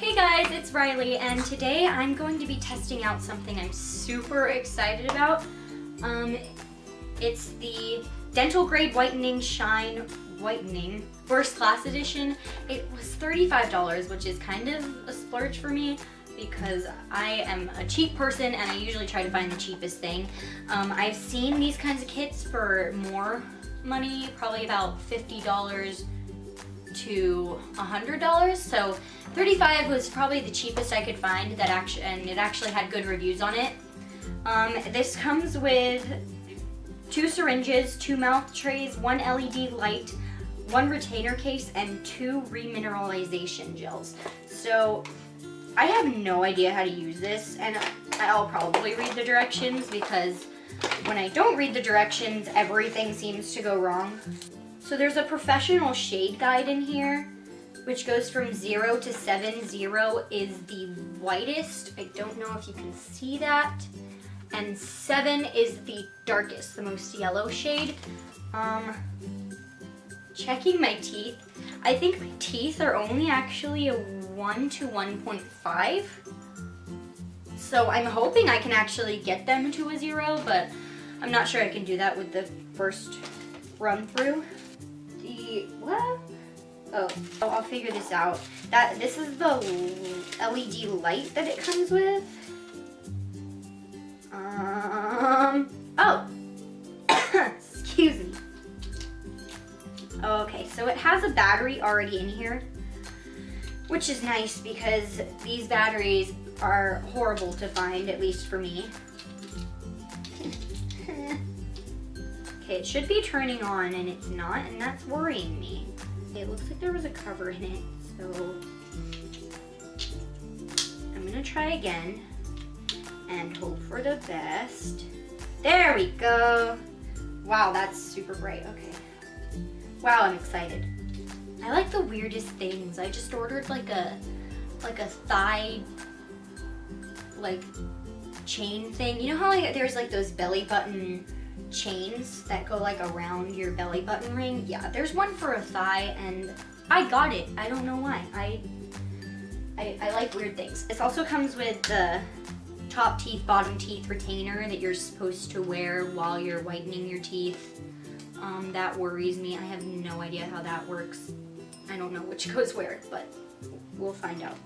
Hey guys, it's Riley, and today I'm going to be testing out something I'm super excited about. It's the Dental Grade Whitening Shine Whitening First Class Edition. It was $35, which is kind of a splurge for me because I am a cheap person and I usually try to find the cheapest thing. I've seen these kinds of kits for more money, probably about $50 to $100, so $35 was probably the cheapest I could find and it actually had good reviews on it. This comes with 2 syringes, 2 mouth trays, 1 LED light, 1 retainer case, and 2 remineralization gels. So I have no idea how to use this, and I'll probably read the directions because when I don't read the directions, everything seems to go wrong. So there's a professional shade guide in here, which goes from 0 to 7. 0 is the whitest. I don't know if you can see that. And 7 is the darkest, the most yellow shade. Checking my teeth. I think my teeth are only actually a 1 to 1.5. So I'm hoping I can actually get them to a 0, but I'm not sure I can do that with the first run through. What? Oh, I'll figure this out. This is the LED light that it comes with. Oh, excuse me. Okay, so it has a battery already in here, which is nice because these batteries are horrible to find, at least for me. Okay, it should be turning on and it's not, and that's worrying me. It looks like there was a cover in it, so I'm gonna try again and hope for the best. There we go. Wow, that's super bright. Okay. Wow, I'm excited. I like the weirdest things. I just ordered like a thigh chain thing. You know how there's like those belly button chains that go like around your belly button ring? Yeah, there's one for a thigh and I got it. I don't know why. I like weird things. This also comes with the top teeth, bottom teeth retainer that you're supposed to wear while you're whitening your teeth. That worries me. I have no idea how that works. I don't know which goes where, but we'll find out.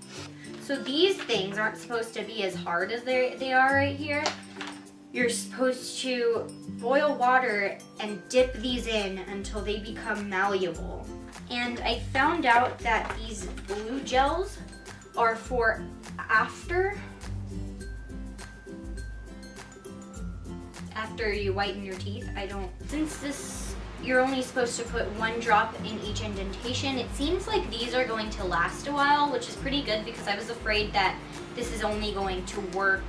So these things aren't supposed to be as hard as they are right here. You're supposed to boil water and dip these in until they become malleable. And I found out that these blue gels are for after you whiten your teeth. Since you're only supposed to put 1 drop in each indentation, it seems like these are going to last a while, which is pretty good because I was afraid that this is only going to work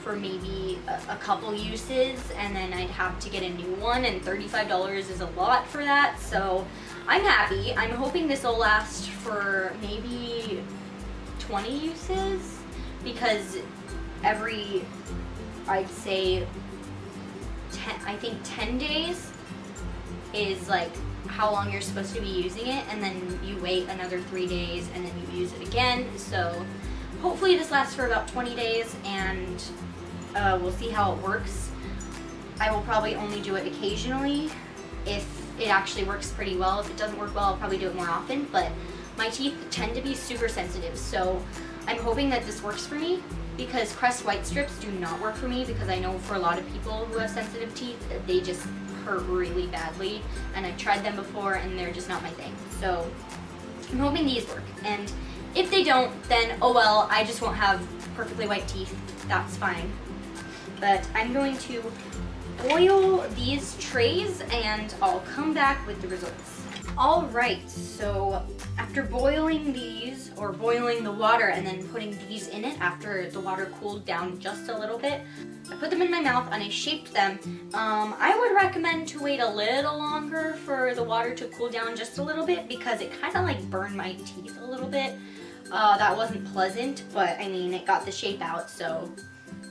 for maybe a couple uses and then I'd have to get a new one, and $35 is a lot for that, so I'm happy. I'm hoping this will last for maybe 20 uses because every, I'd say, 10 days is like how long you're supposed to be using it, and then you wait another 3 days and then you use it again. So hopefully this lasts for about 20 days and we'll see how it works. I will probably only do it occasionally if it actually works pretty well. If it doesn't work well, I'll probably do it more often, but my teeth tend to be super sensitive, so I'm hoping that this works for me because Crest white strips do not work for me because I know for a lot of people who have sensitive teeth, they just hurt really badly, and I've tried them before and they're just not my thing. So I'm hoping these work, and if they don't, then oh well, I just won't have perfectly white teeth. That's fine. But I'm going to boil these trays and I'll come back with the results. Alright, so after boiling these, or boiling the water and then putting these in it after the water cooled down just a little bit, I put them in my mouth and I shaped them. I would recommend to wait a little longer for the water to cool down just a little bit because it kind of like burned my teeth a little bit. That wasn't pleasant, but I mean, it got the shape out, so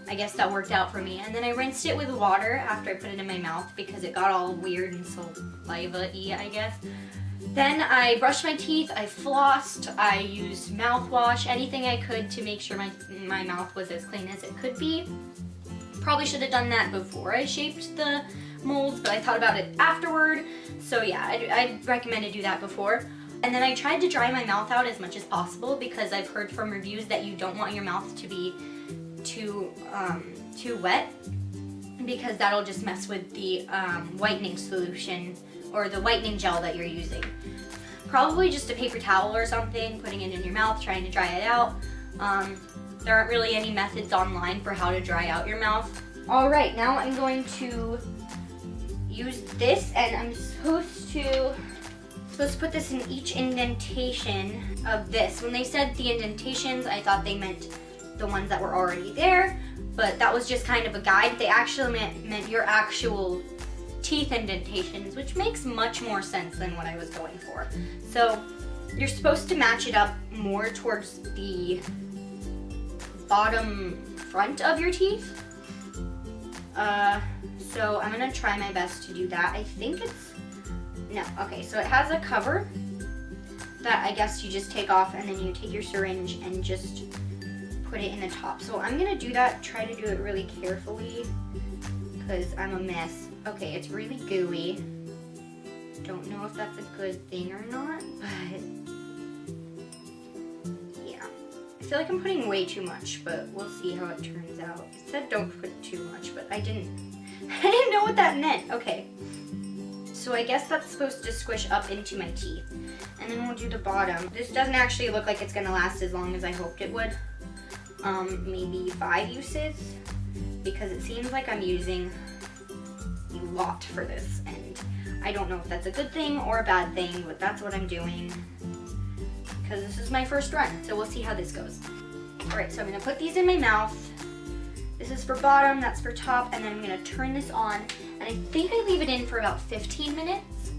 I guess that worked out for me. And then I rinsed it with water after I put it in my mouth because it got all weird and saliva-y, I guess. Then I brushed my teeth, I flossed, I used mouthwash, anything I could to make sure my mouth was as clean as it could be. Probably should have done that before I shaped the molds, but I thought about it afterward. So yeah, I'd recommend to do that before. And then I tried to dry my mouth out as much as possible because I've heard from reviews that you don't want your mouth to be too wet, because that'll just mess with the whitening solution or the whitening gel that you're using. Probably just a paper towel or something, putting it in your mouth, trying to dry it out. There aren't really any methods online for how to dry out your mouth. All right, now I'm going to use this, and I'm supposed to put this in each indentation of this. When they said the indentations, I thought they meant the ones that were already there, but that was just kind of a guide. They actually meant your actual teeth indentations, which makes much more sense than what I was going for. So you're supposed to match it up more towards the bottom front of your teeth. So I'm gonna try my best to do that. I think it's, no, okay, so it has a cover that I guess you just take off, and then you take your syringe and just put it in the top. So I'm gonna do that, try to do it really carefully because I'm a mess. Okay, it's really gooey. Don't know if that's a good thing or not, but yeah. I feel like I'm putting way too much, but we'll see how it turns out. It said don't put too much, but I didn't know what that meant. Okay. So I guess that's supposed to squish up into my teeth. And then we'll do the bottom. This doesn't actually look like it's gonna last as long as I hoped it would. Maybe 5 uses, because it seems like I'm using a lot for this, and I don't know if that's a good thing or a bad thing, but that's what I'm doing because this is my first run, so we'll see how this goes. All right, so I'm gonna put these in my mouth. This is for bottom, that's for top, and then I'm gonna turn this on, and I think I leave it in for about 15 minutes,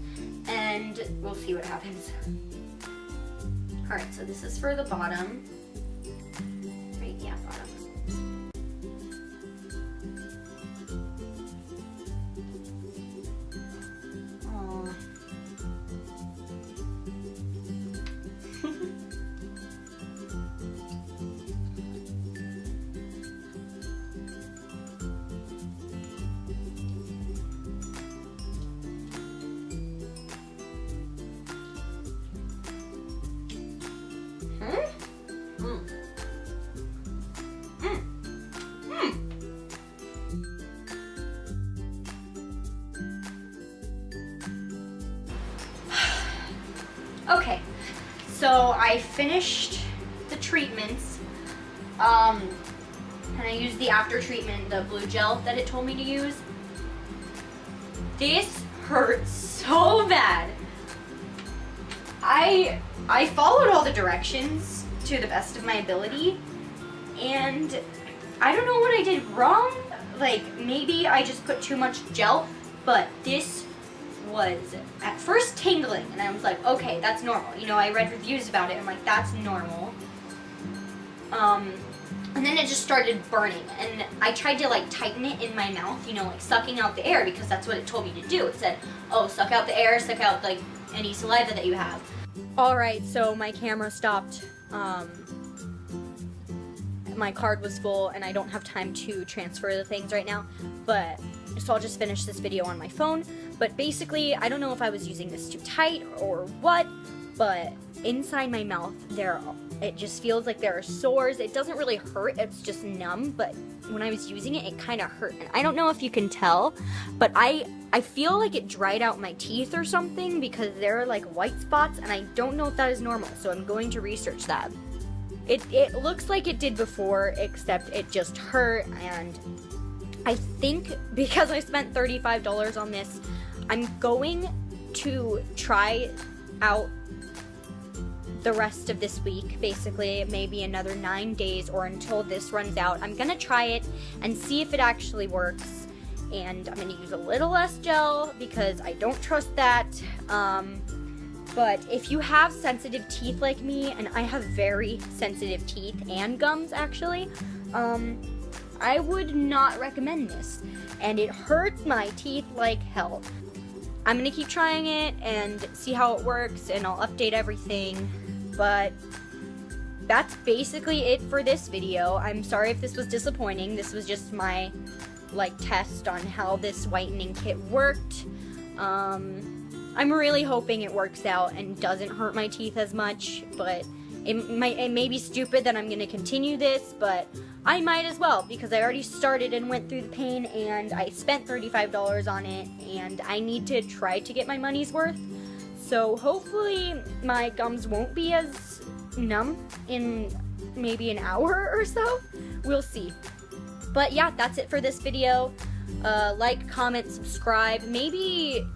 and we'll see what happens. All right, so this is for the bottom. Right, yeah, bottom. Okay, so I finished the treatments, and I used the after treatment, the blue gel that it told me to use. This hurts so bad. I followed all the directions to the best of my ability, and I don't know what I did wrong. Like, maybe I just put too much gel, but this was at first tingling, and I was like, okay, that's normal. You know, I read reviews about it, I'm like, that's normal. And then it just started burning, and I tried to like tighten it in my mouth, you know, like sucking out the air, because that's what it told me to do. It said, oh, suck out the air, suck out like any saliva that you have. All right, so my camera stopped. My card was full, and I don't have time to transfer the things right now, but so I'll just finish this video on my phone. But basically, I don't know if I was using this too tight or what, but inside my mouth it just feels like there are sores. It doesn't really hurt, it's just numb, but when I was using it, it kind of hurt. And I don't know if you can tell, but I feel like it dried out my teeth or something, because there are like white spots, and I don't know if that is normal, so I'm going to research that. It looks like it did before, except it just hurt, and I think because I spent $35 on this, I'm going to try out the rest of this week, basically maybe another 9 days or until this runs out. I'm gonna try it and see if it actually works, and I'm gonna use a little less gel because I don't trust that. But if you have sensitive teeth like me, and I have very sensitive teeth and gums actually, I would not recommend this, and it hurts my teeth like hell. I'm gonna keep trying it and see how it works, and I'll update everything. But that's basically it for this video. I'm sorry if this was disappointing. This was just my like test on how this whitening kit worked. I'm really hoping it works out and doesn't hurt my teeth as much, but it may be stupid that I'm gonna continue this, but I might as well, because I already started and went through the pain, and I spent $35 on it, and I need to try to get my money's worth. So hopefully my gums won't be as numb in maybe an hour or so. We'll see. But yeah, that's it for this video. Like, comment, subscribe. Maybe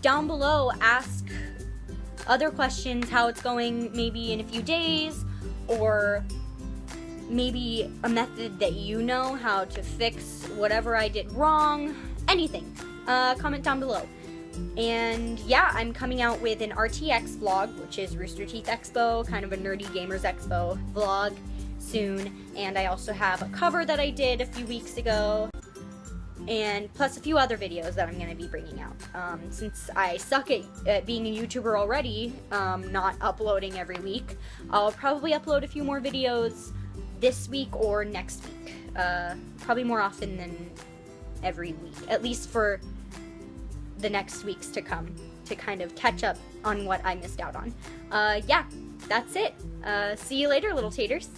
down below ask other questions, how it's going maybe in a few days, or maybe a method that you know how to fix whatever I did wrong. Anything. Comment down below. And yeah, I'm coming out with an RTX vlog, which is Rooster Teeth Expo, kind of a nerdy gamers expo vlog soon. And I also have a cover that I did a few weeks ago, and plus a few other videos that I'm going to be bringing out. Since I suck at being a YouTuber already, not uploading every week, I'll probably upload a few more videos this week or next week. Probably more often than every week, at least for the next weeks to come, to kind of catch up on what I missed out on. Yeah, that's it. See you later, little taters.